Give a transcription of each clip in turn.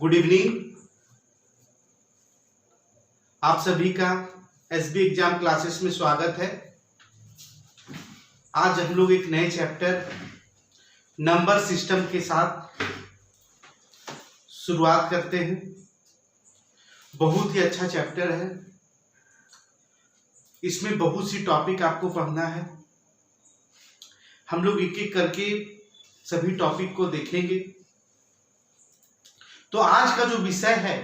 Good evening. आप सभी का एसबी एग्जाम क्लासेस में स्वागत है। आज हम लोग एक नए चैप्टर नंबर सिस्टम के साथ शुरुआत करते हैं। बहुत ही अच्छा चैप्टर है। इसमें बहुत सी टॉपिक आपको पढ़ना है। हम लोग एक एक करके सभी टॉपिक को देखेंगे। तो आज का जो विषय है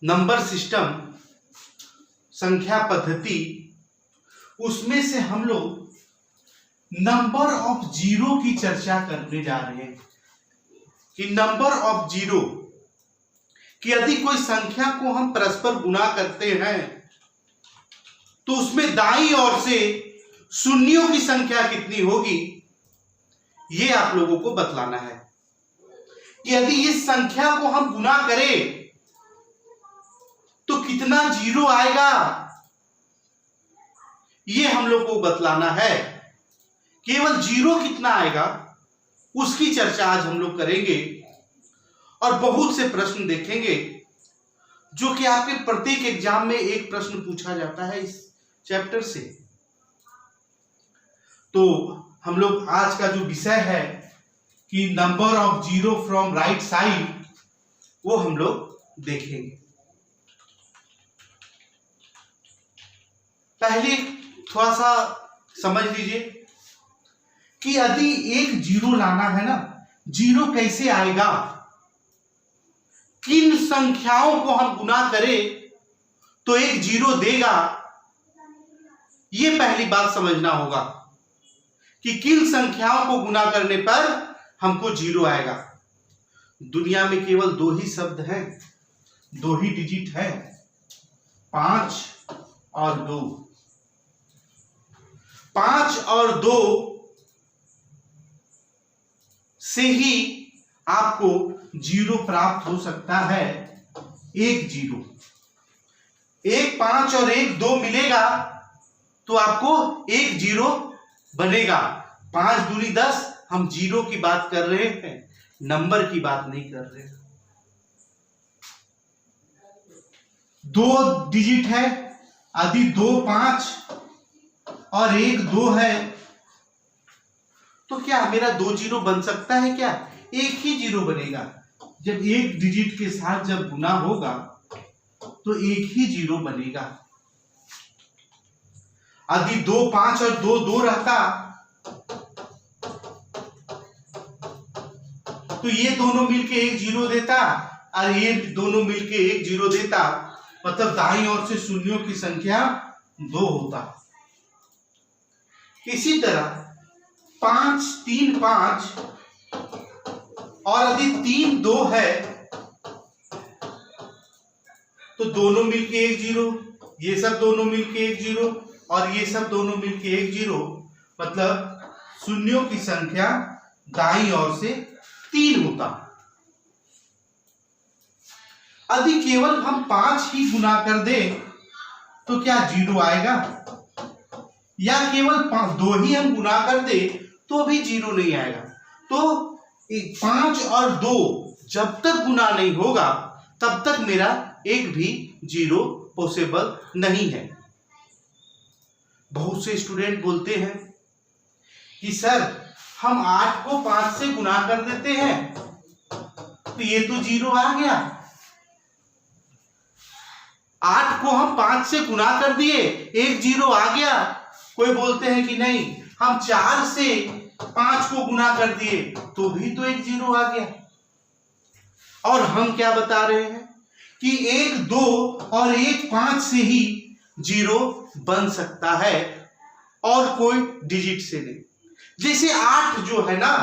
नंबर सिस्टम, संख्या पद्धति, उसमें से हम लोग नंबर ऑफ जीरो की चर्चा करने जा रहे हैं कि नंबर ऑफ जीरो कि यदि कोई संख्या को हम परस्पर गुणा करते हैं तो उसमें दाईं ओर से शून्यों की संख्या कितनी होगी, ये आप लोगों को बतलाना है। यदि इस संख्या को हम गुना करें तो कितना जीरो आएगा, ये हम लोग को बतलाना है। केवल जीरो कितना आएगा उसकी चर्चा आज हम लोग करेंगे और बहुत से प्रश्न देखेंगे जो कि आपके प्रत्येक एग्जाम में एक प्रश्न पूछा जाता है इस चैप्टर से। तो हम लोग आज का जो विषय है कि number of zero from right side, वो हम लोग देखेंगे। पहले थोड़ा सा समझ लीजिए कि यदि एक जीरो लाना है ना, जीरो कैसे आएगा, किन संख्याओं को हम गुना करें तो एक जीरो देगा, ये पहली बात समझना होगा कि किन संख्याओं को गुना करने पर हमको जीरो आएगा। दुनिया में केवल दो ही शब्द हैं, दो ही डिजिट है, 5 और 2। 5 और 2 से ही आपको जीरो प्राप्त हो सकता है। एक जीरो, एक 5 और एक 2 मिलेगा तो आपको एक जीरो बनेगा। 5 दूनी 10, हम जीरो की बात कर रहे हैं, नंबर की बात नहीं कर रहे। 2 डिजिट है, यदि 2 5 और 1 2 है तो क्या मेरा 2 जीरो बन सकता है? क्या एक ही जीरो बनेगा। जब एक डिजिट के साथ जब गुना होगा तो एक ही जीरो बनेगा। यदि 2 5 और 2 2 रहता तो ये दोनों मिलके एक जीरो देता और ये दोनों मिलके एक जीरो देता, मतलब दाईं ओर से शून्यों की संख्या 2 होता। इसी तरह 5 3 5 और यदि 3 2 है तो दोनों मिलके एक जीरो, ये सब दोनों मिलके एक जीरो और ये सब दोनों मिलके एक जीरो, मतलब शून्यों की संख्या दाईं ओर से 3 होता। यदि केवल हम 5 ही गुना कर दें तो क्या जीरो आएगा, या केवल 2 ही हम गुना कर दे तो भी जीरो नहीं आएगा। तो 5 और 2 जब तक गुना नहीं होगा तब तक मेरा एक भी जीरो पॉसिबल नहीं है। बहुत से स्टूडेंट बोलते हैं कि सर हम 8 को 5 से गुना कर देते हैं तो ये तो जीरो आ गया। 8 को हम 5 से गुना कर दिए, एक जीरो आ गया। कोई बोलते हैं कि नहीं, हम 4 से 5 को गुना कर दिए तो भी तो एक जीरो आ गया। और हम क्या बता रहे हैं कि 1 2 और 1 5 से ही जीरो बन सकता है और कोई डिजिट से नहीं। जैसे 8 जो है ना,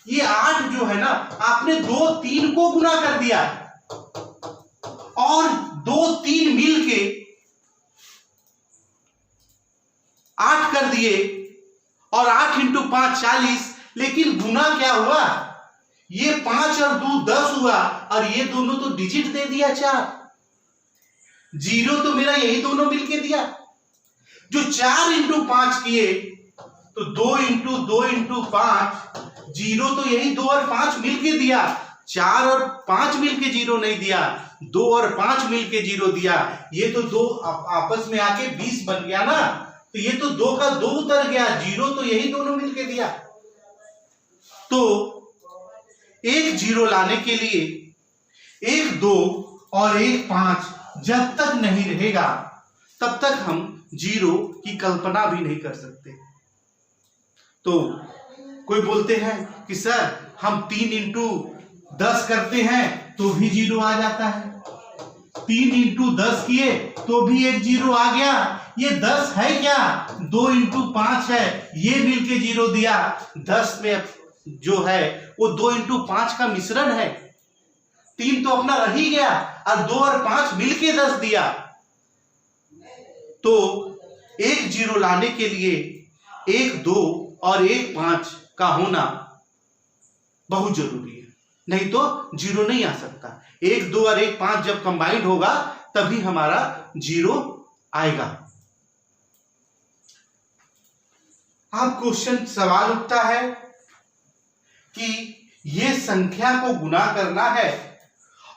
ये 8 जो है ना, आपने 2 3 को गुना कर दिया और 2 3 मिलके 8 कर दिए और 8 इंटू 5 40, लेकिन गुना क्या हुआ, ये 5 और 2 10 हुआ और ये दोनों तो डिजिट दे दिया 4। जीरो तो मेरा यही दोनों मिलके दिया। जो 4 इंटू 5 किए तो 2 इंटू 5, जीरो तो यही 2 और 5 मिलके दिया। 4 और 5 मिलके 0 नहीं दिया, 2 और 5 मिलके 0 दिया। ये तो 2 आपस में आके 20 बन गया ना, तो ये तो 2 का 2 उतर गया, 0 तो यही दोनों मिलके दिया। तो एक 0 लाने के लिए 1 2 और 1 5 जब तक नहीं रहेगा तब तक हम 0 की कल्पना भी नहीं कर सकते। तो कोई बोलते हैं कि सर हम 3 इंटू 10 करते हैं तो भी 0 आ जाता है, 3 इंटू 10 किए तो भी एक 0 आ गया। ये 10 है क्या? 2 इंटू 5 है, ये मिलके 0 दिया। 10 में जो है वो 2 इंटू 5 का मिश्रण है, 3 तो अपना रह ही गया और 2 और 5 मिलके 10 दिया। तो एक 0 लाने के लिए 1 2 और 1 5 का होना बहुत जरूरी है, नहीं तो 0 नहीं आ सकता। 1 2 और 1 5 जब कंबाइंड होगा तभी हमारा 0 आएगा। अब क्वेश्चन सवाल उठता है कि ये संख्या को गुना करना है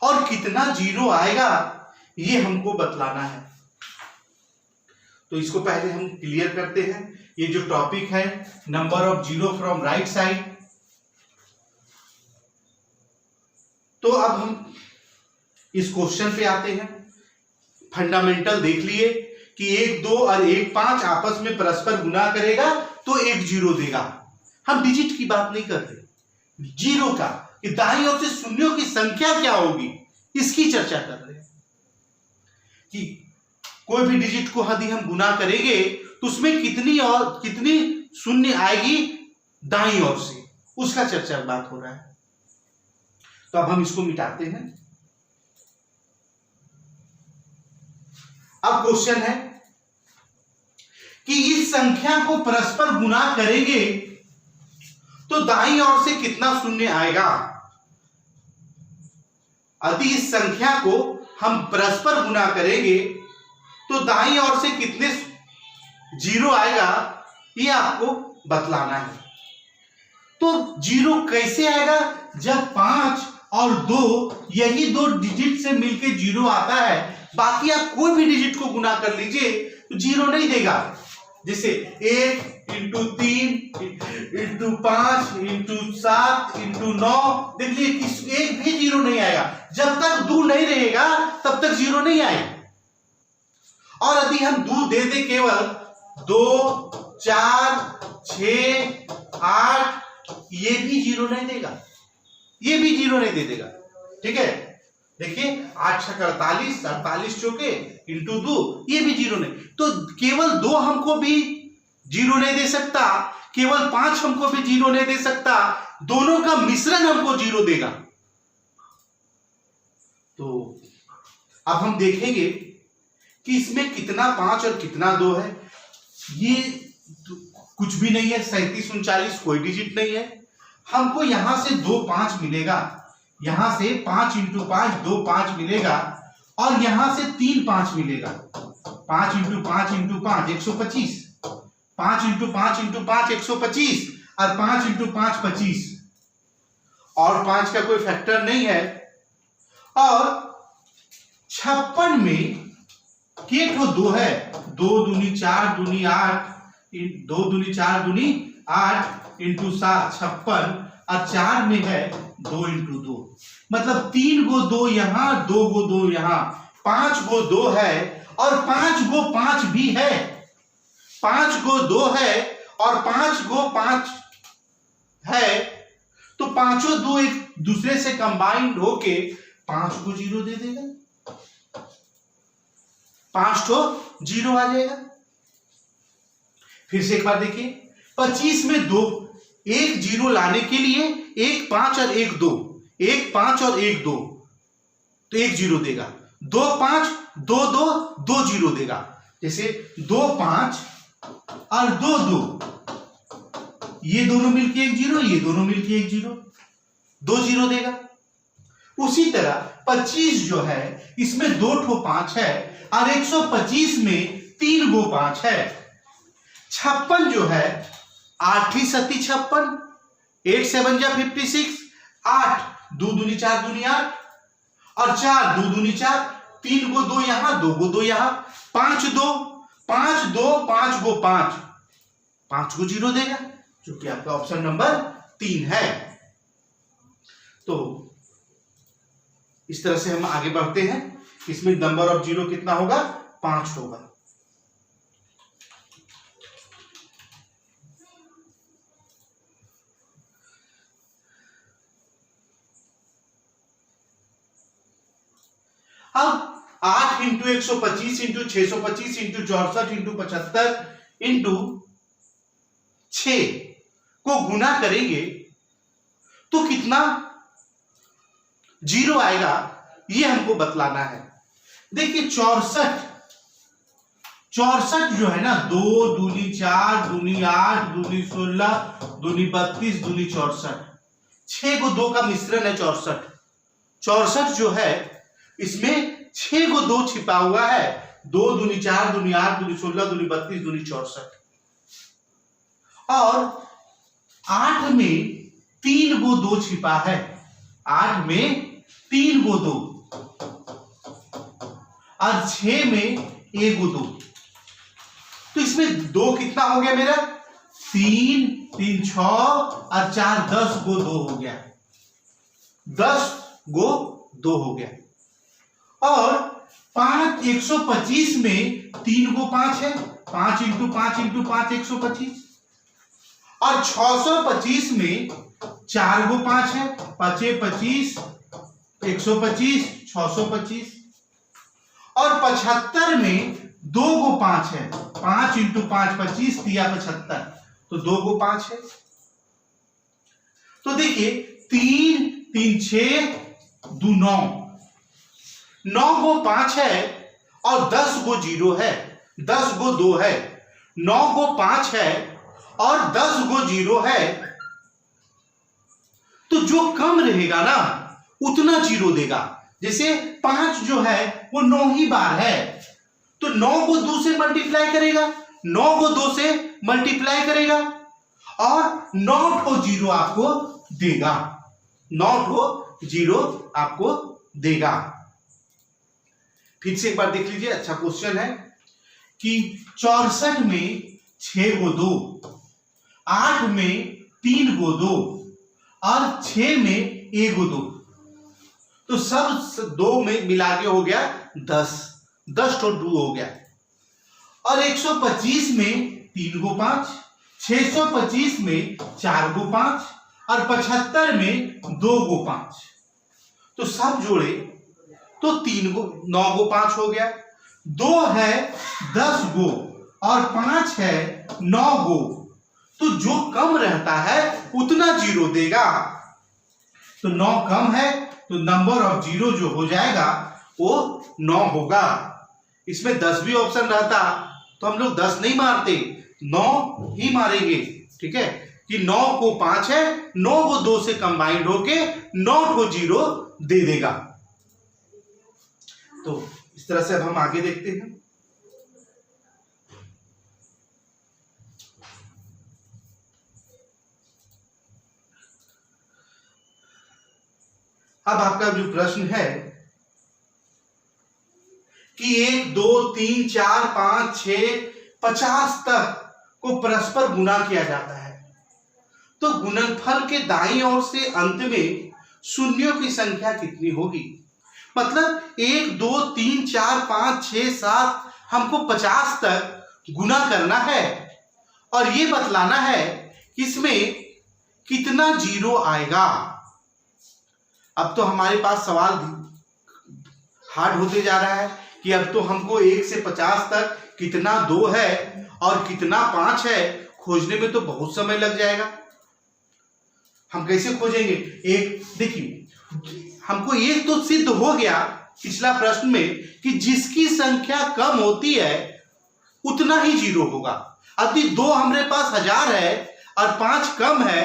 और कितना 0 आएगा ये हमको बतलाना है। तो इसको पहले हम क्लियर करते हैं। ये जो टॉपिक है number of 0 from right side, तो अब हम इस क्वेश्चन पे आते हैं। फंडामेंटल देख लिए कि 1 2 और 1 5 आपस में परस्पर गुना करेगा तो एक 0 देगा। हम डिजिट की बात नहीं करते, 0 का कि दाईं ओर से शून्यों की संख्या क्या होगी इसकी चर्चा कर रहे हैं कि कोई भी डिजिट को यदि हम गुना करेंगे तो उसमें कितनी शून्य आएगी दाईं ओर से, उसका चर्चा बात हो रहा है। तो अब हम इसको मिटाते हैं। अब क्वेश्चन है कि इस संख्या को परस्पर गुना करेंगे तो दाईं ओर से कितना शून्य आएगा। यदि इस संख्या को हम परस्पर गुना करेंगे तो दाईं ओर से कितने 0 आएगा ये आपको बतलाना है। तो 0 कैसे आएगा? जब 5 और 2 यही 2 डिजिट से मिलके 0 आता है, बाकी आप कोई भी डिजिट को गुना कर लीजिए तो 0 नहीं देगा। जैसे 1 इंटू 3 इंटू 5 इंटू 7 इंटू 9, देखिए एक भी 0 नहीं आएगा। जब तक 2 नहीं रहेगा तब तक 0 नहीं आएगा। और यदि हम 2 दे दे केवल 2 4 6 8, ये भी 0 नहीं देगा, ये भी 0 नहीं दे देगा। ठीक है, देखिए 8 6 48, 48 चौके इंटू 2, ये भी 0 नहीं। तो केवल 2 हमको भी 0 नहीं दे सकता, केवल 5 हमको भी 0 नहीं दे सकता, दोनों का मिश्रण हमको 0 देगा। तो अब हम देखेंगे कि इसमें कितना 5 और कितना 2 है। ये कुछ भी नहीं है, 37 39 कोई डिजिट नहीं है। हमको यहां से 2 5 मिलेगा, यहां से 5 इंटू 5 2 5 मिलेगा, और यहां से 3 5 मिलेगा। 5 इंटू 5 इंटू 5 125, 5 इंटू 5 इंटू 5 125, और 5 इंटू 5 25, और 5 का कोई फैक्टर नहीं है। और 56 में के ठो 2 है, 2 दूनी 4 दूनी 8, 2 दूनी 4 दूनी 8 इंटू 7 56, और 4 में है 2 इंटू 2, मतलब 3 गो 2 यहां, 2 गो 2 यहां, 5 गो 2 है, और 5 गो 5 भी है। 5 गो 2 है और 5 गो 5 है, तो पांचों 2 एक दूसरे से कंबाइंड होके 5 को 0 दे देगा, 5 तो 0 आ जाएगा। फिर से एक बार देखिए, 25 में 2, एक 0 लाने के लिए 1 5 और 1 2, 1 5 और 1 2, तो 1 0 देगा। 2 5 2 2 2 0 देगा। जैसे 2 5 और 2 2, ये दोनों मिलके 1 0, ये दोनों मिलके 1 0, 2 0 देगा। उसी तरह 25 जो है इसमें 2 ठो 5 है, और 125 में 3 गो 5 है। 56 जो है 8 ही 7 56, 8 7 जा 56, 8 2 दूनी 4 दूनी 8 और 4 2 दूनी 4, 3 गो 2 यहां, 2 गो 2 यहां, 5 2 5 2 5 गो 5, 5 को 0 देगा, जो कि आपका ऑप्शन नंबर 3 है। तो इस तरह से हम आगे बढ़ते हैं। इसमें नंबर ऑफ जीरो कितना होगा? 5 होगा। अब 8 into 125 into 625 into 64 into 75 into 6 को गुना करेंगे तो कितना जीरो आएगा, ये हमको बतलाना है। देखिए 64 जो है ना, 2 दूनी 4 दूनी 8 दूनी 16 दूनी 32 दूनी 64, 6 को 2 का मिश्रण है 64। 64 जो है इसमें 6 को 2 छिपा हुआ है, 2 दूनी 4 दूनी 8 दूनी 16 दूनी 32 दूनी 64, और 8 में 3 को 2 छिपा है, 8 में 3 को 2 और 6 में 1 को 2, तो इसमें 2 कितना हो गया मेरा? 3 3 6 और 4 10 को 2 हो गया, 10 को 2 हो गया। और 5 125 में 3 को 5 है, 5 इंटू 5 इंटू 5 125, और 625 में 4 को 5 है, 5 25 125 625, और 75 में 2 को 5 है, 5 इंटू 5 25 तिया 75, तो 2 को 5 है। तो देखिए 3 3 6 2 9, 9 को 5 है और 10 को 0 है, 10 को 2 है, 9 को 5 है और 10 को 0 है, तो जो कम रहेगा ना उतना 0 देगा। जैसे 5 जो है वो 9 ही बार है, तो 9 को 2 से मल्टीप्लाई करेगा, 9 को 2 से मल्टीप्लाई करेगा और 9 को 0 आपको देगा, 9 को 0 आपको देगा। फिर से एक बार देख लीजिए, अच्छा क्वेश्चन है कि 64 में 6 को 2, 8 में 3 को 2 और 6 में 1 को 2, तो सब 2 में मिला के हो गया 10 तो 2 हो गया। और 125 में 3 को 5, 625 में 4 को 5 और 75 में 2 को 5, तो सब जोड़े तो 3 को 9 को 5 हो गया, 2 है 10 गो और 5 है 9 गो, तो जो कम रहता है उतना 0 देगा। तो 9 कम है तो नंबर ऑफ 0 जो हो जाएगा वो 9 होगा। इसमें 10 भी ऑप्शन रहता तो हम लोग 10 नहीं मारते, 9 ही मारेंगे, ठीक है, कि 9 को 5 है, 9 को 2 से कंबाइंड होके 9 को 0 दे देगा। तो इस तरह से अब हम आगे देखते हैं। अब आपका जो प्रश्न है कि 1 2 3 4 5 6 50 तक को परस्पर गुणा किया जाता है, तो गुणनफल के दाईं ओर से अंत में शून्यों की संख्या कितनी होगी? मतलब 1 2 3 4 5 6 7 हमको 50 तक गुना करना है और ये बतलाना है कि इसमें कितना 0 आएगा। अब तो हमारे पास सवाल हार्ड होते जा रहा है कि अब तो हमको 1 से 50 तक कितना 2 है और कितना 5 है खोजने में तो बहुत समय लग जाएगा। हम कैसे खोजेंगे? एक देखिए, हमको ये तो सिद्ध हो गया पिछला प्रश्न में कि जिसकी संख्या कम होती है उतना ही 0 होगा। यदि 2 हमारे पास 1000 है और 5 कम है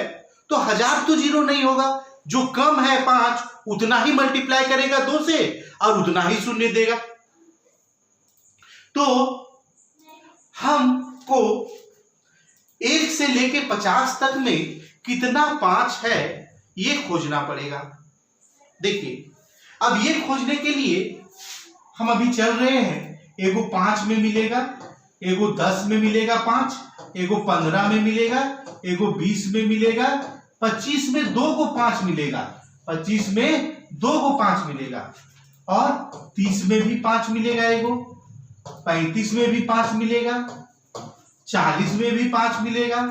तो 1000 तो 0 नहीं होगा। जो कम है 5 उतना ही मल्टीप्लाई करेगा 2 से और उतना ही शून्य देगा। तो हमको 1 से लेके 50 तक में कितना 5 है ये खोजना पड़ेगा। देखिए अब ये खोजने के लिए हम अभी चल रहे हैं, एगो 5 में मिलेगा, एगो 10 में मिलेगा 5, एगो 15 में मिलेगा, एगो 20 में मिलेगा, 25 में 2 को 5 मिलेगा, 25 में 2 को 5 मिलेगा, और 30 में भी 5 मिलेगा, एगो 35 में भी 5 मिलेगा, 40 में भी 5 मिलेगा,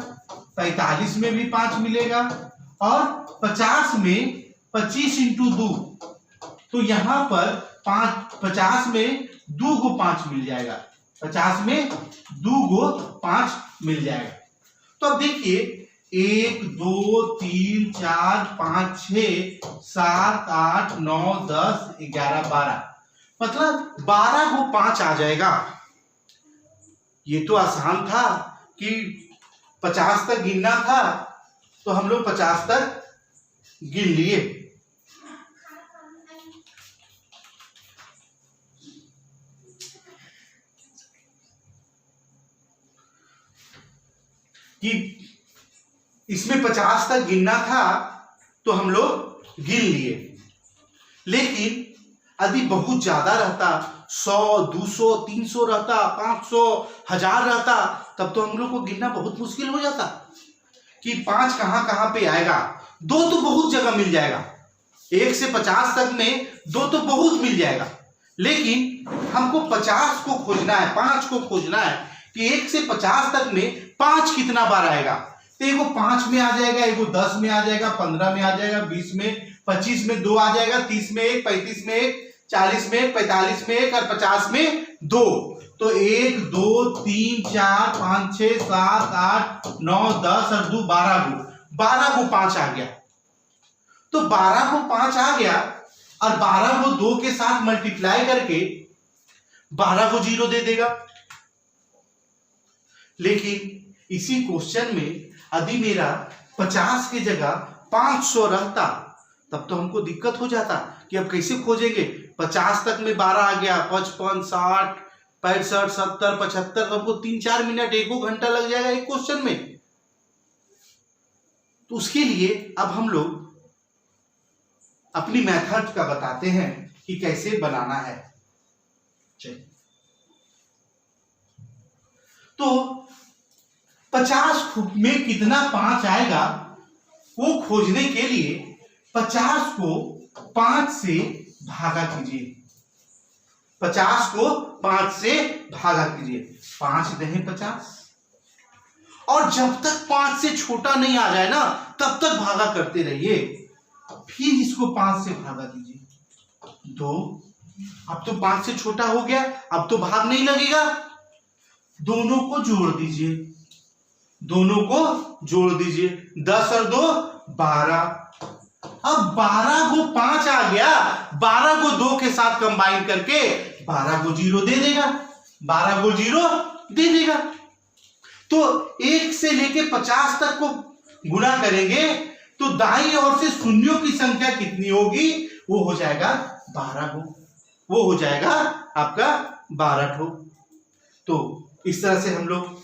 45 में भी 5 मिलेगा, और 50 में 25 इंटू 2, तो यहां पर 50 में 2 को 5 मिल जाएगा, 50 में 2 को 5 मिल जाएगा। तो अब देखिए 1 2 3 4 5 6 7 8 9 10 11 12, मतलब 12 को 5 आ जाएगा। ये तो आसान था कि 50 तक गिनना था, तो हम लोग 50 तक गिन लिए। कि इसमें 50 तक गिनना था तो हम लोग गिन लिए, लेकिन यदि बहुत ज्यादा रहता, 100 200 300 रहता, 500 1000 रहता, तब तो हम लोग को गिनना बहुत मुश्किल हो जाता कि 5 कहां कहां पे आएगा। 2 तो बहुत जगह मिल जाएगा, 1 से 50 तक में 2 तो बहुत मिल जाएगा, लेकिन हमको 50 को खोजना है, 5 को खोजना है कि 1 से 50 तक में 5 कितना बार आएगा। तो एगो 5 में आ जाएगा, एगो 10 में आ जाएगा, 15 में आ जाएगा, 20 में, 25 में 2 आ जाएगा, 30 में 1, 35 में 1, 40 में 1, 45 में 1 और 50 में 2। तो 1 2 3 4 5 6 7 8 9 10 और 2 12 को 5 आ गया। तो 12 को 5 आ गया और 12 को 2 के साथ मल्टीप्लाई करके 12 को 0 दे देगा। लेकिन इसी क्वेश्चन में यदि मेरा 50 की जगह 500 रहता, तब तो हमको दिक्कत हो जाता कि अब कैसे खोजेंगे। 50 तक में 12 आ गया, 55 60 65 70 75, तो हमको 3-4 मिनट 1 घंटा लग जाएगा एक क्वेश्चन में। तो उसके लिए अब हम लोग अपनी मेथड का बताते हैं कि कैसे बनाना है। चलिए, तो 50 में कितना 5 आएगा वो खोजने के लिए 50 को 5 से भागा कीजिए। 50 को 5 से भागा कीजिए, 5 दहे 50, और जब तक 5 से छोटा नहीं आ जाए ना तब तक भागा करते रहिए। फिर इसको 5 से भागा दीजिए, 2, अब तो 5 से छोटा हो गया, अब तो भाग नहीं लगेगा। दोनों को जोड़ दीजिए, दोनों को जोड़ दीजिए, 10 और 2 12। अब 12 को 5 आ गया, 12 को 2 के साथ कंबाइन करके 12 को 0 दे देगा, 12 को 0 दे देगा। तो 1 से लेके 50 तक को गुणा करेंगे तो दाईं ओर से शून्यों की संख्या कितनी होगी, वो हो जाएगा 12 को, वो हो जाएगा आपका 12 ठो। तो इस तरह से हम लोग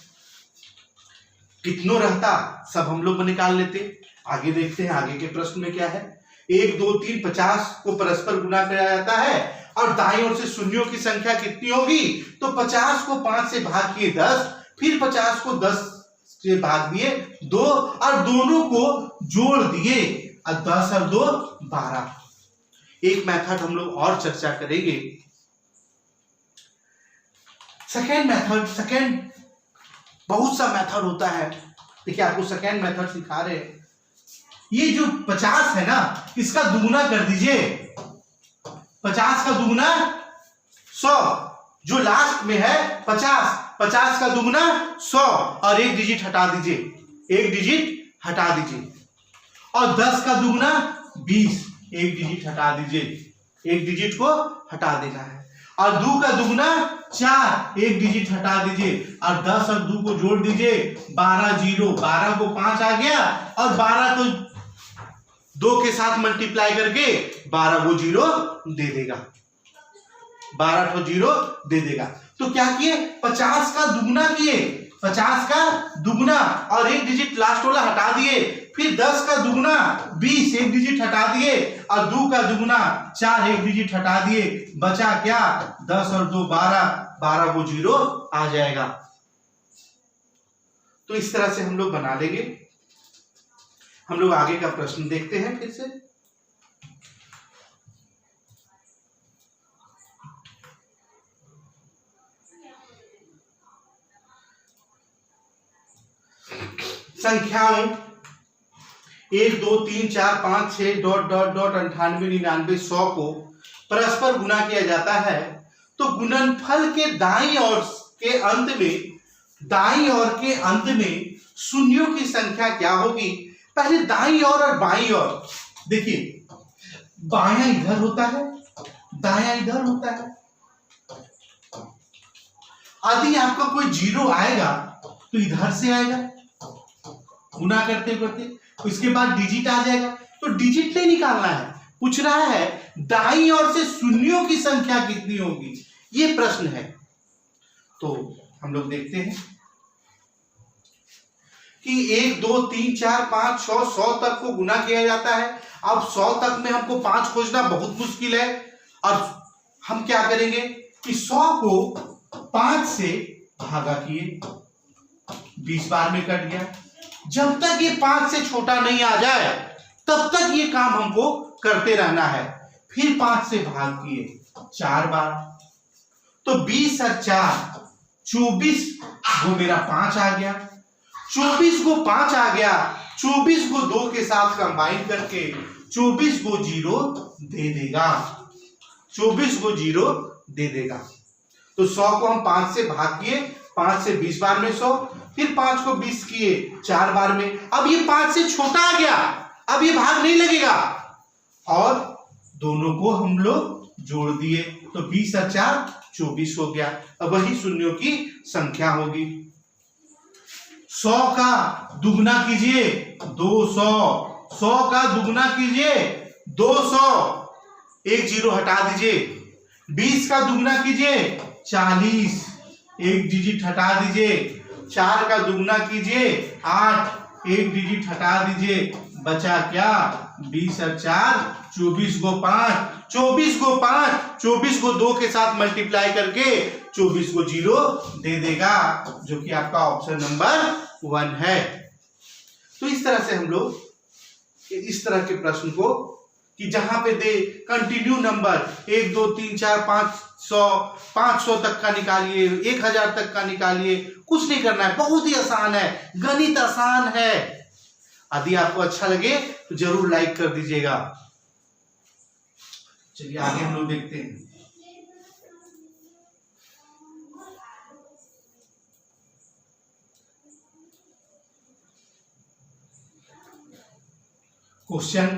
कितनों रहता सब हम लोग निकाल लेते। आगे देखते हैं आगे के प्रश्न में क्या है। 1 2 3 50 को परस्पर गुणा किया जाता है और दाईं ओर से शून्यों की संख्या कितनी होगी, तो 50 को 5 से भाग किए 10, फिर 50 को 10 से भाग दिए 2 और दोनों को जोड़ दिए और 10 और 2 12। एक मेथड हम लोग और चर्चा करेंगे, सेकेंड मेथड। सेकेंड बहुत सा मेथड होता है, देखिए आपको सेकेंड मेथड सिखा रहे हैं। ये जो 50 है ना, इसका दुगुना कर दीजिए, 50 का दुगुना 100, जो लास्ट में है 50, 50 का दुगुना 100 और 1 डिजिट हटा दीजिए, 1 डिजिट हटा दीजिए, और 10 का दुगुना 20, 1 डिजिट हटा दीजिए, 1 डिजिट को हटा देना है, और 2 का दुगुना 4, 1 डिजिट हटा दीजिए, और 10 और 2 को जोड़ दीजिए, 12 0, 12 को 5 आ गया और 12 को 2 के साथ मल्टीप्लाई करके 12 को 0 दे देगा, 12 को 0 दे देगा। तो क्या किए, 50 का दुगुना किए, 50 का दुगुना और 1 डिजिट लास्ट वाला हटा दिए, फिर 10 का दुगुना 20, एक डिजिट हटा दिए, और 2 का दुगुना 4, एक डिजिट हटा दिए, बचा क्या? 10 और 2 12, 12 को 0 आ जाएगा। तो इस तरह से हम लोग बना लेंगे। हम लोग आगे का प्रश्न देखते हैं फिर से। संख्याओं 1 2 3 4 5 6 ... 98 99 100 को परस्पर गुणा किया जाता है तो गुणनफल के दाईं ओर के अंत में शून्यों की संख्या क्या होगी? पहले दाईं ओर और बाईं ओर देखिए, बायां इधर होता है, दायां इधर होता है। यदि आपका कोई 0 आएगा तो इधर से आएगा गुना करते करते, उसके बाद डिजिट आ जाएगा, तो डिजिट नहीं निकालना है। पूछ रहा है दाईं ओर से शून्यों की संख्या कितनी होगी, ये प्रश्न है। तो हम लोग देखते हैं कि 1 2 3 4 5 6 100 तक को गुना किया जाता है। अब 100 तक में हमको 5 खोजना बहुत मुश्किल है, और हम क्या करेंगे कि 100 को 5 से भागा किए, 20 बार में कट गया। जब तक ये 5 से छोटा नहीं आ जाए तब तक ये काम हमको करते रहना है। फिर 5 से भाग किए 4 बार, तो 20 और 4 24, वो मेरा 5 आ गया। 24 को 5 आ गया, 24 को 2 के साथ कंबाइन करके 24 को 0 दे देगा, 24 को 0 दे देगा। तो 100 को हम 5 से भाग किए, 5 से 20 बार में 100, फिर 5 को 20 किए 4 बार में। अब ये 5 से छोटा आ गया, अब ये भाग नहीं लगेगा, और दोनों को हम लोग जोड़ दिए, तो 20 और 4 24 हो गया। अब वही शून्यों की संख्या होगी। 100 का दुगना कीजिए 200, 100 का दुगना कीजिए 200, एक 0 हटा दीजिए। 20 का दुगना कीजिए 40, एक डिजिट हटा दीजिए। 4 का दुगना कीजिए 8, एक डिजिट हटा दीजिए, बचा क्या? 20 और 4 24 को 5, 24 को 5, 24 को 2 के साथ मल्टीप्लाई करके 24 को 0 दे देगा, जो कि आपका ऑप्शन नंबर 1 है। तो इस तरह से हम लोग इस तरह के प्रश्न को, कि जहां पे दे कंटिन्यू नंबर 1 2 3 4 500 तक का निकालिए, 1000 तक का निकालिए, कुछ नहीं करना है, बहुत ही आसान है, गणित आसान है। यदि आपको अच्छा लगे तो जरूर लाइक कर दीजिएगा। चलिए आगे हम लोग देखते हैं। क्वेश्चन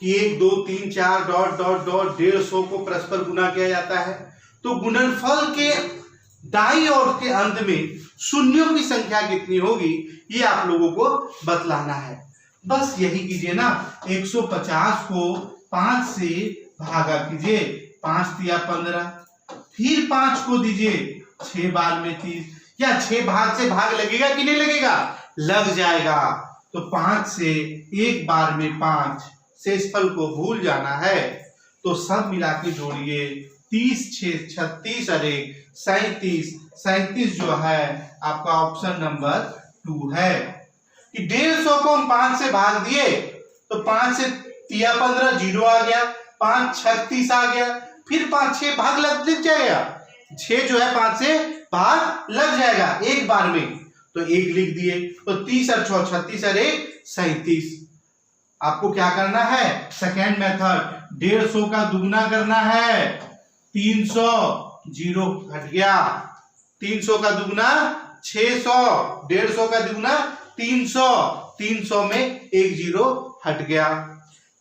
1 2 3 4 ... 150 को परस्पर गुना किया जाता है तो गुणनफल के दाईं ओर के अंत में शून्यों की संख्या कितनी होगी, ये आप लोगों को बतलाना है। बस यही कीजिए ना, 150 को 5 से भागा कीजिए, 5 तिया 15, फिर 5 को दीजिए 6 बार में 30, या 6 भाग से भाग लगेगा कि नहीं लगेगा? लग जाएगा। तो 5 से एक बार में 5, शेषफल को भूल जाना है, तो सब मिला के जोड़िए, 30 6 36 और 1 37, 37 जो है आपका ऑप्शन नंबर 2 है। कि 150 को हम 5 से भाग दिए तो 5 से तिया 15 0 आ गया, 5 36 आ गया, फिर 5 6 भाग लग जाएगा, 6 जो है 5 से भाग लग जाएगा एक बार में, तो 1 लिख दिए। तो 30 और 6 36 और 1 37। आपको क्या करना है? सेकेंड मेथड, 150 का दुगना करना है 300, 0 हट गया, 300 का दुगना 600, 150 का दुगना 300, 300 में एक 0 हट गया।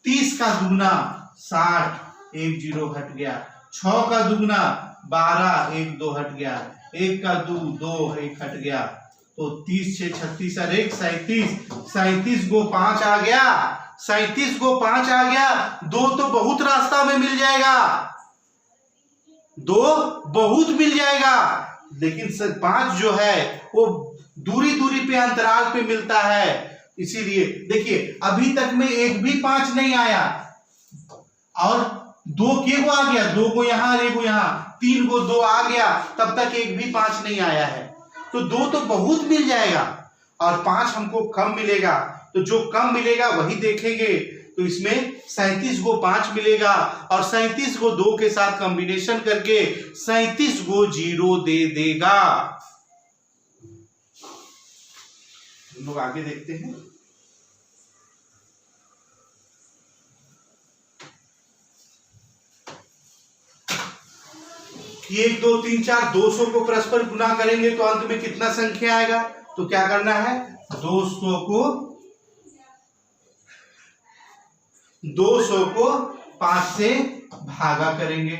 30 का दुगना 60, एक 0 हट गया। 6 का दुगना 12, एक 2 हट गया। 1 का 2, 1 हट गया। तो 30 6 36 और 1 37, 37 को 5 आ गया, 37 को 5 आ गया। 2 तो बहुत रास्ता में मिल जाएगा, 2 बहुत मिल जाएगा, लेकिन 5 जो है वो दूरी दूरी पे अंतराल पे मिलता है, इसीलिए देखिए अभी तक में एक भी 5 नहीं आया, और 2 के को आ गया, 2 को यहाँ और 1 को यहाँ, 3 को 2 आ गया, तब तक एक भी 5 नहीं आया है। तो 2 तो बहुत मिल जाएगा और 5 हमको कम मिलेगा, तो जो कम मिलेगा वही देखेंगे। तो इसमें 37 को 5 मिलेगा और 37 को 2 के साथ कॉम्बिनेशन करके 37 को 0 दे देगा। हम लोग आगे देखते हैं। 1 2 3 4 200 को परस्पर गुना करेंगे तो अंत में कितना संख्या आएगा? तो क्या करना है, 200 को 5 से भागा करेंगे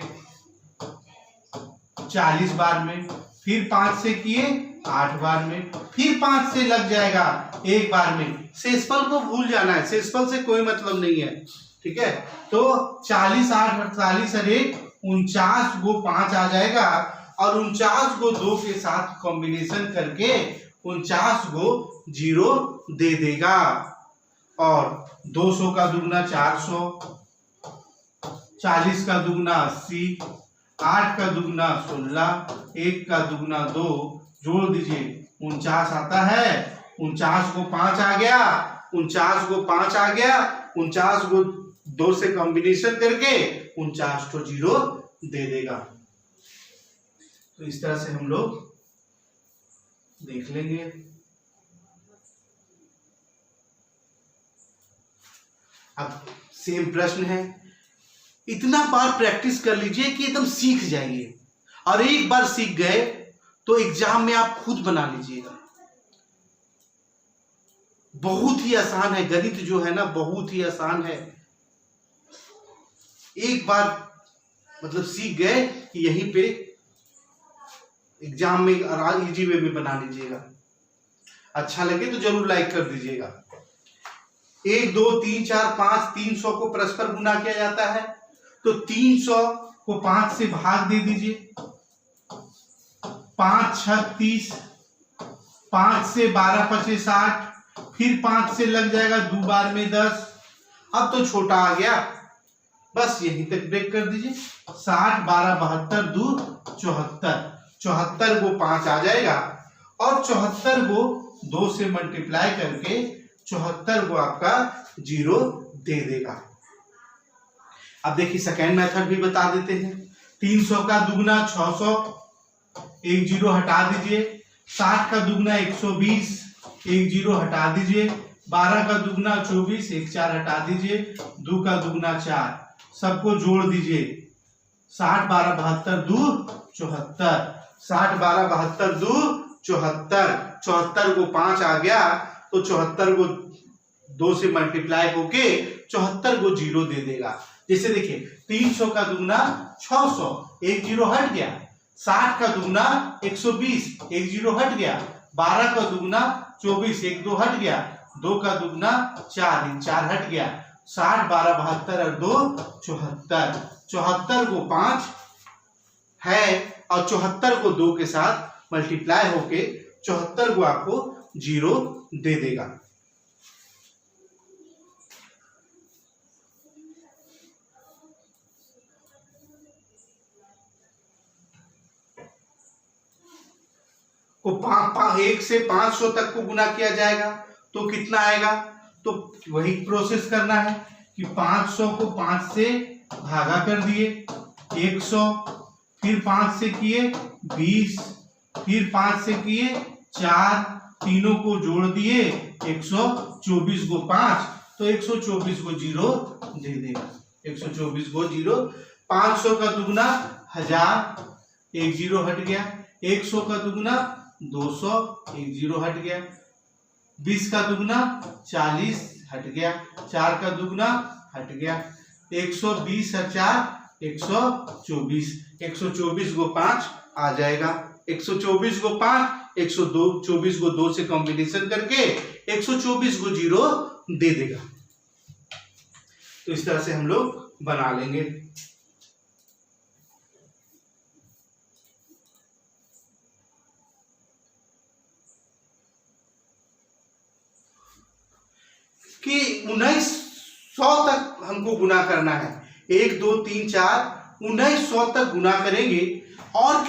40 बार में, फिर 5 से किए 8 बार में, फिर 5 से लग जाएगा एक बार में। शेषफल को भूल जाना है, शेषफल से कोई मतलब नहीं है, ठीक है। तो 40 8 48 और 1 49 को 5 आ जाएगा और 49 को 2 के साथ कॉम्बिनेशन करके 49 को 0 दे देगा। और 200 का दुगना 400, 40 का दुगना 80, 8 का दुगना 16, 1 का दुगना 2, जोड़ दीजिए 49 आता है। 49 को 5 आ गया, 49 को 5 आ गया, 49 को 2 से कॉम्बिनेशन करके 49 को 0 दे देगा। तो इस तरह से हम लोग देख लेंगे। अब सेम प्रश्न है, इतना बार प्रैक्टिस कर लीजिए कि एकदम सीख जाइए, और एक बार सीख गए तो एग्जाम में आप खुद बना लीजिएगा। बहुत ही आसान है, गणित जो है ना बहुत ही आसान है। एक बार मतलब सीख गए कि यहीं पे एग्जाम में इजी वे में बना लीजिएगा। अच्छा लगे तो जरूर लाइक कर दीजिएगा। 1 2 3 4 5 300 को परस्पर गुना किया जाता है, तो 300 को 5 से भाग दे दीजिए, 5 6 30, 5 से 12 25 60, फिर 5 से लग जाएगा 2 बार में 10। अब तो छोटा आ गया, बस यहीं तक ब्रेक कर दीजिए। 60 12 72 2 74, 74 को 5 आ जाएगा और 74 को 2 से मल्टीप्लाई करके 74 को आपका 0 दे देगा। अब देखिए सेकेंड मेथड भी बता देते हैं। 300 का दुगना 600, एक 0 हटा दीजिए। 60 का दुगना 120, एक 0 हटा दीजिए। 12 का दुगना 24, एक 4 हटा दीजिए। 2 का दुगना 4, सबको जोड़ दीजिए। 60 12 72 2 74, 60 12 72 2 74, 74 को 5 आ गया तो 74 को 2 से मल्टीप्लाई होके 74 को 0 दे देगा। जैसे देखिए 300 का दुगना 600, एक 0 हट गया। 60 का दुगना 120, एक 0 हट गया। 12 का दुगना 24, एक 2 हट गया। 2 का दुगना 4, एक 4 हट गया। 60 12 72 और 2 74, 74 को 5 है और 74 को 2 के साथ मल्टीप्लाई होके 74 को आपको 0 दे देगा। को 1 से 500 तक को गुना किया जाएगा तो कितना आएगा? तो वही प्रोसेस करना है कि 500 को 5 से भागा कर दिए 100, फिर 5 से किए 20, फिर 5 से किए 4, तीनों को जोड़ दिए 124 को 5, तो 124 को 0 दे देगा। 124 को 0। 500 का दुगना 1000, एक 0 हट गया। 100 का दुगना 200, एक 0 हट गया। 20 का दुगना 40 हट गया। 4 का दुगना हट गया। 120 और 4 124, 124 को 5 आ जाएगा। 124 को 5, 124 को 2 से कॉम्बिनेशन करके 124 को 0 दे देगा। तो इस तरह से हम लोग बना लेंगे। कि 1900 तक हमको गुना करना है। 1 2 3 4 1900 तक गुना करेंगे और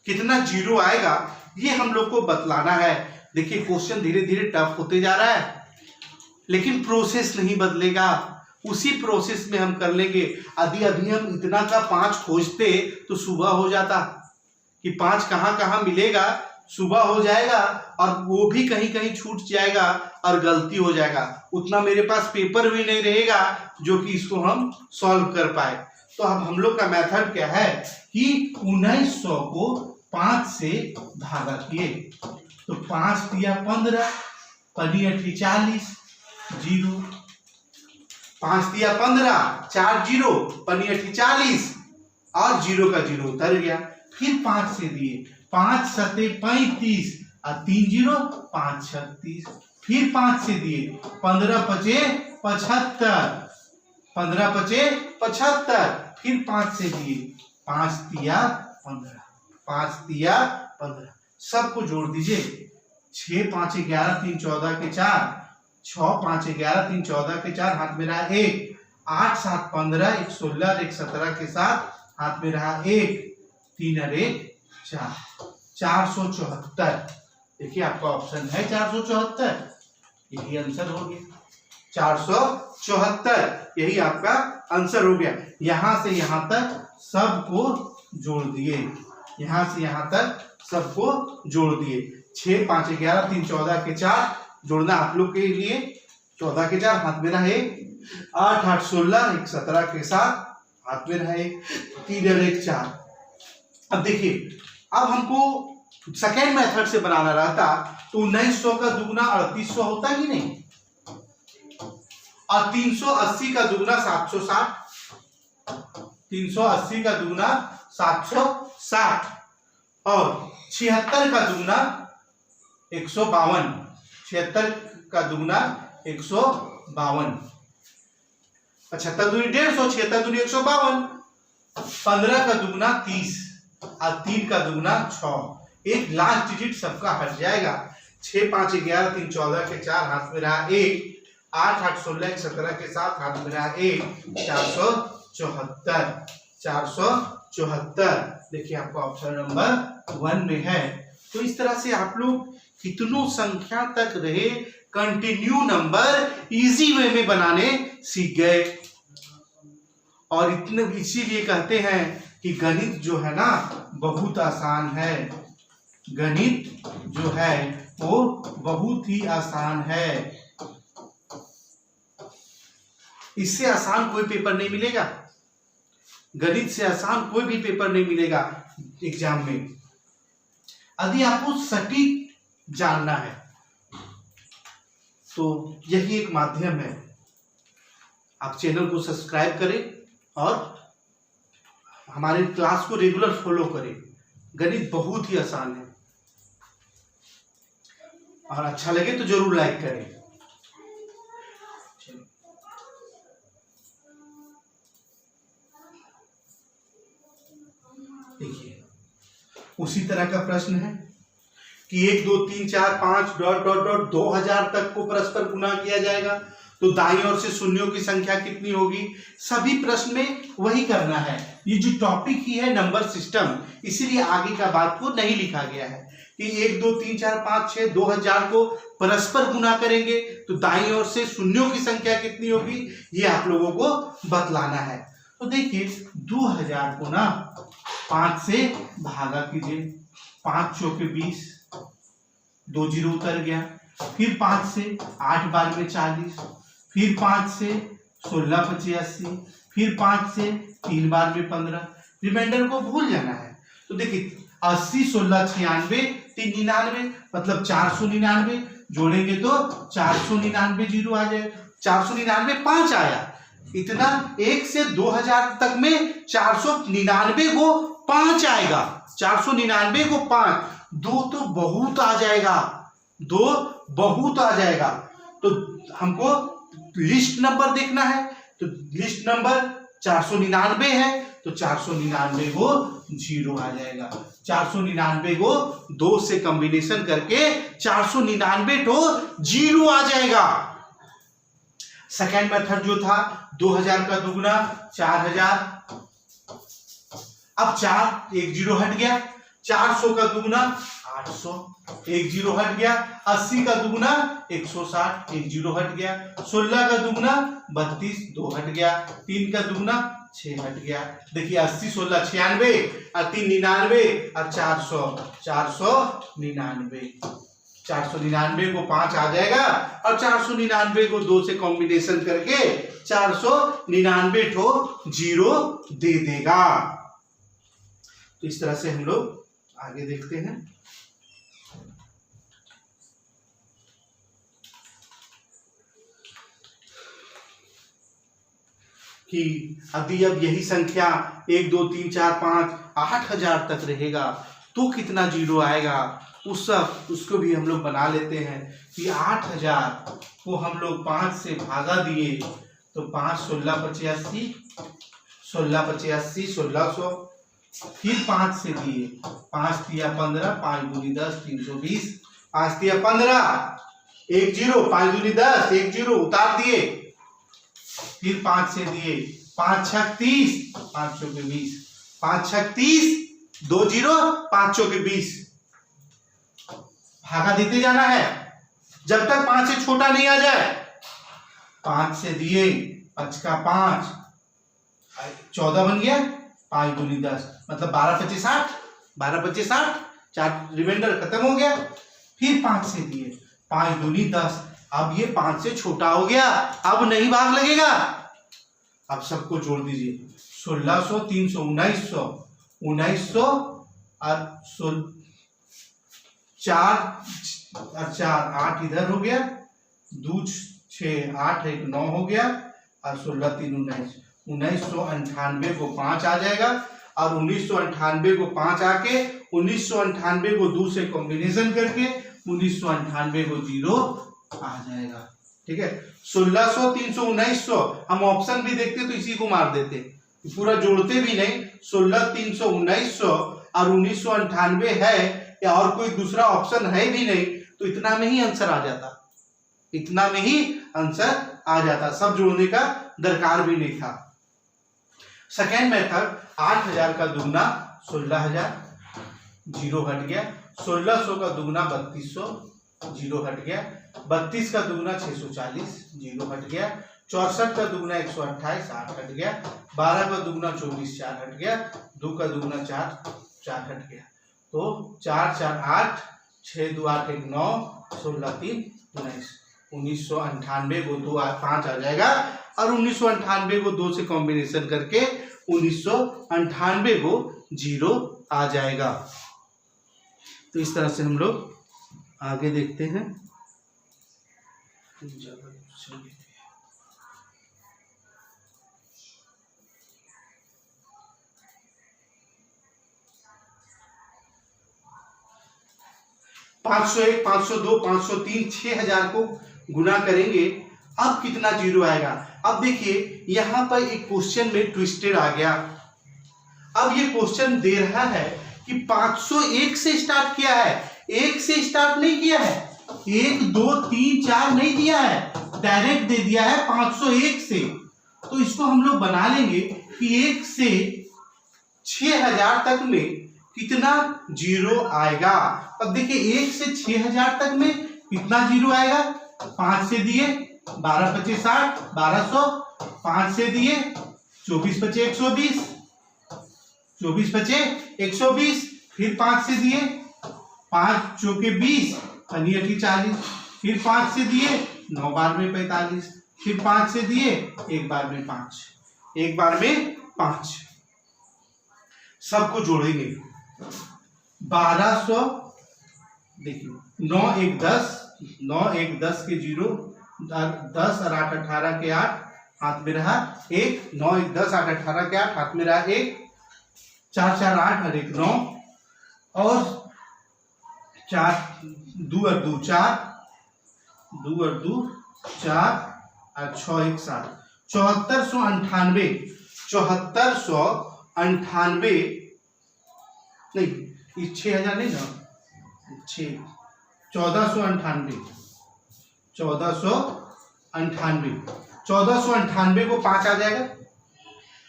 कितना जीरो आएगा ये हम लोग को बतलाना है। देखिए क्वेश्चन धीरे धीरे टफ होते जा रहा है, लेकिन प्रोसेस नहीं बदलेगा, उसी प्रोसेस में हम कर लेंगे। अभी हम इतना का 5 खोजते तो सुबह हो जाता, कि 5 कहाँ कहाँ मिलेगा, सुबह हो जाएगा और वो भी कहीं कहीं छूट जाएगा और गलती हो जाएगा। उतना मेरे पास पेपर भी नहीं रहेगा जो कि इसको हम सॉल्व कर पाए। तो अब हम लोग का मेथड क्या है कि 1900 को 5 से भागा किए, तो 5 दिया 15, पनी 40 जीरो, 5 दिया 15, 4 जीरो, पनी 40 और जीरो का जीरो उतर गया। फिर 5 से दिए, 5 सते 35 और 3 जीरो 5 36। फिर 5 से दिए, 15 पचे 75, 15 पचे 75। फिर 5 से दिए, 5 दिया 15, 5 दिया 15, सबको जोड़ दीजिए। 6 5 11 3 14 के 4, 6 5 11 3 14 के 4, हाथ में रहा 1, 8 7 15, 1 16 1 17 के 7, हाथ में रहा 1, 3 और 1 4, 474। देखिए आपका ऑप्शन है 474, यही आंसर हो गया। 474 यही आपका आंसर हो गया। यहां से यहां तक सबको जोड़ दिए, यहां से यहां तक सबको जोड़ दिए। 6 5 11 3 14 के 4 जोड़ना आप लोग के लिए, 14 के 4, हाथ में रहा 1, 8 8 16 1 17 के 7, हाथ में रहा 1, 3 और 1 4। अब देखिए, अब हमको सेकेंड मेथड से बनाना रहता तो 1900 का दुगना 3800 होता कि नहीं, और 380 का दुगना 760, 380 का दुगना 760 और 76 का दुगना 152, 76 का दुगना 152, 75 दूनी 150, 76 दूनी 152, 15 का दुगना 30 और 3 का दुगना 6। एक लास्ट डिजिट सबका हट जाएगा। 6 5 11 3 14 के 4, हाथ में रहा 1, 8 8 16 1 17 के 7, हाथ में रहा 1, 474, 474। देखिए आपका ऑप्शन नंबर 1 में है। तो इस तरह से आप लोग कितनों संख्या तक रहे कंटिन्यू नंबर इजी वे में बनाने सीख गए। और इतने इसीलिए कहते हैं कि गणित जो है ना बहुत आसान है, गणित जो है वो बहुत ही आसान है। इससे आसान कोई पेपर नहीं मिलेगा, गणित से आसान कोई भी पेपर नहीं मिलेगा एग्जाम में। यदि आपको सटीक जानना है तो यही एक माध्यम है। आप चैनल को सब्सक्राइब करें और हमारे क्लास को रेगुलर फॉलो करें। गणित बहुत ही आसान है और अच्छा लगे तो जरूर लाइक करें। देखिए उसी तरह का प्रश्न है कि 1 2 3 4 5 डॉट डॉट डॉट 2000 तक को परस्पर गुना किया जाएगा तो दाईं ओर से शून्यों की संख्या कितनी होगी। सभी प्रश्न में वही करना है। ये जो टॉपिक ही है नंबर सिस्टम, इसीलिए आगे का बात को नहीं लिखा गया है कि 1 2 3 4 5 6 2000 को परस्पर गुना करेंगे तो दाईं ओर से शून्यों की संख्या कितनी होगी, ये आप लोगों को बतलाना है। तो देखिए 2000 को ना 5 से भागा कीजिए, 5 चौके 20, 2 जीरो उतर गया। फिर 5 से 8 बार में 40, फिर 5 से 16 25 80, फिर 5 से 3 बार में 15। रिमाइंडर को भूल जाना है। तो देखिए 80 16 96 3 99, मतलब 499 जोड़ेंगे तो 499 जीरो आ जाए, 499 5 आया। इतना 1 से 2000 तक में 499 को 5 आएगा, 499 को 5, 2 तो बहुत आ जाएगा, 2 बहुत आ जाएगा। तो हमको लिस्ट नंबर देखना है, तो लिस्ट नंबर 499 है तो 499 को 0 आ जाएगा। 499 को 2 से कॉम्बिनेशन करके 499 तो 0 आ जाएगा। सेकेंड मेथड जो था 2000 का दुगुना 4000, अब 4 एक 0 हट गया। 400 का दुगुना 800, एक 0 हट गया। 80 का दुगुना 160, एक 0 हट गया। 16 का दुगुना 32, 2 हट गया। 3 का दुगुना 6 हट गया। देखिए 80 16 96 और 3 99 और 400 499। 499 को 5 आ जाएगा और 499 को 2 से कॉम्बिनेशन करके 499 तो 0 दे देगा। तो इस तरह से हम लोग आगे देखते हैं। कि अभी अब यही संख्या 1 2 3 4 5 8000 तक रहेगा तो कितना 0 आएगा, उसको भी हम लोग बना लेते हैं कि 8000 को हम लोग 5 से भागा दिए तो 5 16 85, 16 85 1600, फिर 5 से दिए, 5 दिया 15, 5 दूनी 10 320, 5 दिया 15, 1 0, 5 दूनी 10, 1 0 उतार दिए, फिर 5 से दिए, 5 6 30, 5 चौके 20, 5 6 30, 2 0, 5 चौके 20। भागा देते जाना है जब तक 5 से छोटा नहीं आ जाए। 5 से दिए, 5 का 5, 14 बन गया, 5 दूनी 10, मतलब 12 25 60, 12 25 60, 4 रिमाइंडर खत्म हो गया। फिर 5 से दिए, 5 दूनी 10, अब ये 5 से छोटा हो गया, अब नहीं भाग लगेगा। अब सबको जोड़ दीजिए, 1600 300 1900, 1900 और 4 और 4 8 इधर हो गया, 2 6 8 1 9 हो गया और 16 3 19, 1998 को 5 आ जाएगा और 1998 को 5 आके 1998 को 2 से कॉम्बिनेशन करके 1998 को 0 आ जाएगा। ठीक है, 1600 300 1900 हम ऑप्शन भी देखते तो इसी को मार देते, पूरा जोड़ते भी नहीं। 16 300 1900 और 1998 है या और कोई दूसरा ऑप्शन है भी नहीं, तो इतना में ही आंसर आ जाता, इतना में ही आंसर आ जाता, सब जोड़ने का दरकार भी नहीं था। सेकेंड मेथड 8000 का दुगना 16000, 0 हट गया। 1600 का दुगना 3200, 0 हट गया। 32 का दुगना 640, 0 हट गया। 64 का दुगना 128, 8 हट गया। 12 का दुगना 24, 4 हट गया। 2 का दुगना 4, 4 हट गया। तो 4 4 8, 6 2 8 1 9, 16 3 19, 1998 को 2 5 आ जाएगा और 1998 को 2 से कॉम्बिनेशन करके 1998 को 0 आ जाएगा। तो इस तरह से हम लोग आगे देखते हैं। 501 502 503 6000 को गुना करेंगे, अब कितना 0 आएगा। अब देखिए यहां पर एक क्वेश्चन में ट्विस्टेड आ गया। अब ये क्वेश्चन दे रहा है कि 501 से स्टार्ट किया है, 1 से स्टार्ट नहीं किया है, 1 2 3 4 नहीं दिया है, डायरेक्ट दे दिया है 501 से। तो इसको हम लोग बना लेंगे कि 1 से 6000 तक में कितना 0 आएगा। अब देखिए 1 से 6000 तक में कितना 0 आएगा। 5 से दिए 12 25 60, 1200, 5 से दिए 24 25 120, 24 25 120, फिर 5 से दिए 5 चौके 20, 40 40, फिर 5 से दिए 9 बार में 45, फिर 5 से दिए 1 बार में 5, 1 बार में 5। सबको जोड़ेंगे 1200, देखिए 9 1 10, 9 1 10 के 0, 10 और 8 18 के 8 हाथ में रहा 1, 9 1 10 8 18 के 8 हाथ में रहा 1, 4 4 8 और 1 9, और 4 2 और 2 4, 2 और 2 4 और 6 1 7, 7498, 98 नहीं, 6000 नहीं ना, 1498 1498 को 5 आ जाएगा।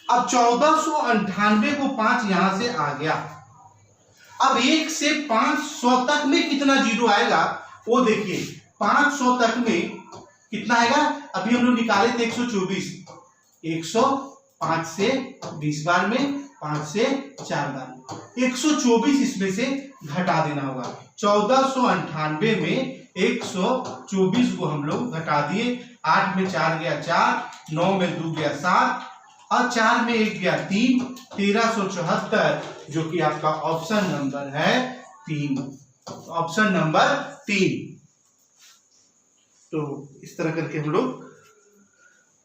अब 1498 को 5 यहां से आ गया। अब 1 से 500 तक में कितना जीरो आएगा वो देखिए। 500 तक में कितना आएगा, अभी हम लोग निकाले थे 124, 105 से 20 बार में, 5 से 4 बार, 124 इसमें से घटा देना होगा। 1498 में 124 को हम लोग घटा दिए। 8 में 4 गया 4, 9 में 2 गया 7 और 4 में 1 गया 3, 1374, जो कि आपका ऑप्शन नंबर है 3, ऑप्शन नंबर 3। तो इस तरह करके हम लोग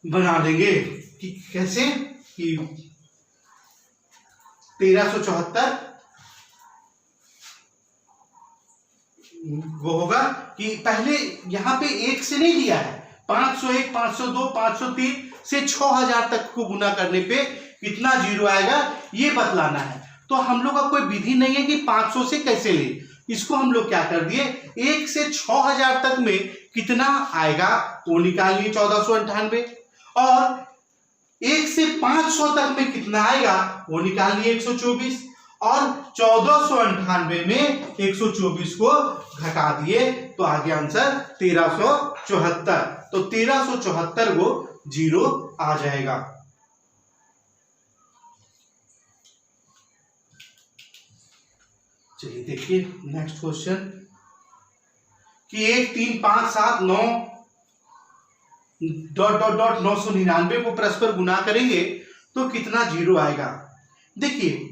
बना देंगे कि कैसे कि 1374 वो होगा कि पहले यहां पे 1 से नहीं दिया है, 501, 502, 503 से 6000 तक को गुना करने पे कितना जीरो आएगा ये बतलाना है। तो हम लोग का कोई विधि नहीं है कि 500 से कैसे ले, इसको हम लोग क्या कर दिए, 1 से 6000 तक में कितना आएगा वो निकाल लिए 1498, और 1 से 500 तक में कितना आएगा वो निकाल लिए 124, और 1498 में 124 को घटा दिए तो आ गया आंसर 1374। तो 1374 को जीरो आ जाएगा। चलिए देखिए नेक्स्ट क्वेश्चन कि 1 3 5 7 9 डॉट डॉट डॉट 999 को परस्पर गुना करेंगे तो कितना जीरो आएगा। देखिए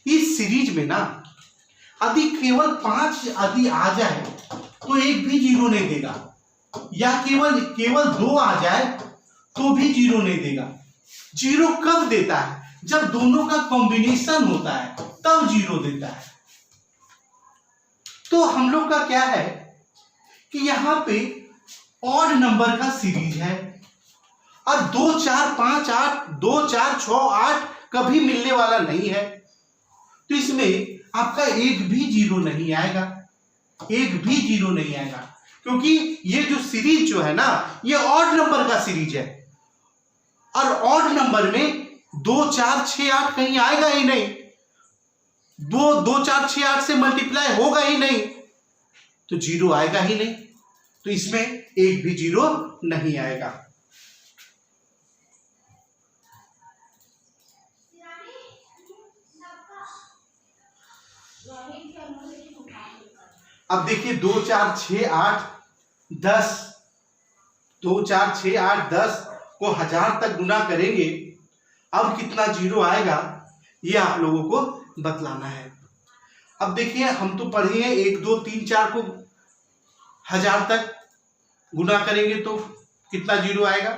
इस सीरीज में ना यदि केवल 5 यदि आ जाए तो एक भी जीरो नहीं देगा, या केवल 2 आ जाए तो भी जीरो नहीं देगा। जीरो कब देता है, जब दोनों का कॉम्बिनेशन होता है तब जीरो देता है। तो हम लोग का क्या है कि यहां पे ऑड नंबर का सीरीज है और 2 4 5 8 2 4 6 8 कभी मिलने वाला नहीं है, तो इसमें आपका एक भी जीरो नहीं आएगा, एक भी जीरो नहीं आएगा, क्योंकि ये जो सीरीज जो है ना ये ऑड नंबर का सीरीज है, और ऑड नंबर में 2 4 6 8 कहीं आएगा ही नहीं, 2 4 6 8 से मल्टीप्लाई होगा ही नहीं, तो जीरो आएगा ही नहीं, तो इसमें एक भी जीरो नहीं आएगा। अब देखिए 2 4 6 8 10 2 4 6 8 10 को 1000 तक गुना करेंगे, अब कितना जीरो आएगा ये आप लोगों को बतलाना है। अब देखिए हम तो पढ़े हैं 1 2 3 4 को 1000 तक गुना करेंगे तो कितना जीरो आएगा,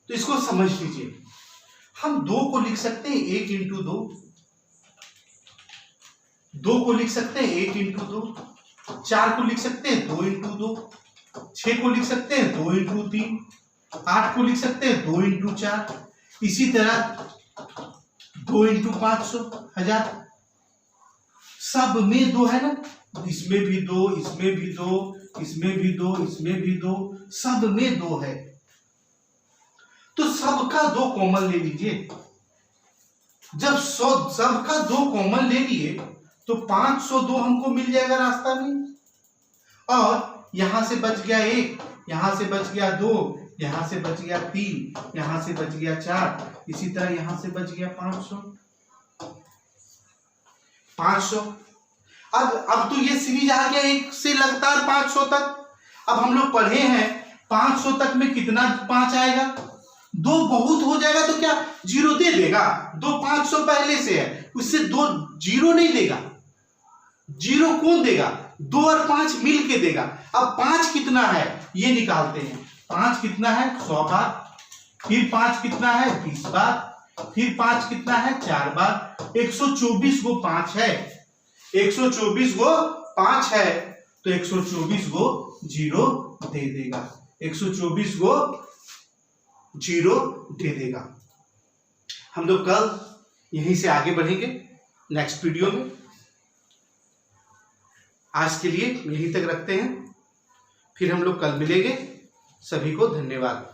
तो इसको समझ लीजिए। हम 2 को लिख सकते हैं 1 इंटू 2, 2 को लिख सकते हैं 1 इंटू 2, 4 को लिख सकते हैं 2 इंटू 2, 6 को लिख सकते हैं 2 इंटू 3, 8 को लिख सकते हैं 2 इंटू 4, इसी तरह 2 इंटू 500 1000, सब में 2 है ना, इसमें भी 2, इसमें भी 2, इसमें भी 2, इसमें भी 2, सब में 2 है, तो सबका 2 कॉमन ले लीजिए। जब सबका 2 कॉमन ले लिए तो 502 हमको मिल जाएगा रास्ता में, और यहां से बच गया 1, यहां से बच गया 2, यहां से बच गया 3, यहां से बच गया 4, इसी तरह यहां से बच गया 500। अब तो ये सीरीज आ गया 1 से लगातार 500 तक। अब हम लोग पढ़े हैं 500 तक में कितना 5 आएगा, 2 बहुत हो जाएगा तो क्या जीरो दे देगा, 2 500 पहले से है उससे 2 जीरो नहीं देगा, जीरो कौन देगा, 2 और 5 मिल के देगा। अब 5 कितना है ये निकालते हैं, 5 कितना है 100 बार, फिर 5 कितना है 20 बार, फिर 5 कितना है 4 बार, 124 को 5 है, 124 को 5 है, तो 124 को जीरो दे देगा, 124 को जीरो दे देगा। हम लोग कल यहीं से आगे बढ़ेंगे नेक्स्ट वीडियो में। आज के लिए यहीं तक रखते हैं, फिर हम लोग कल मिलेंगे। सभी को धन्यवाद।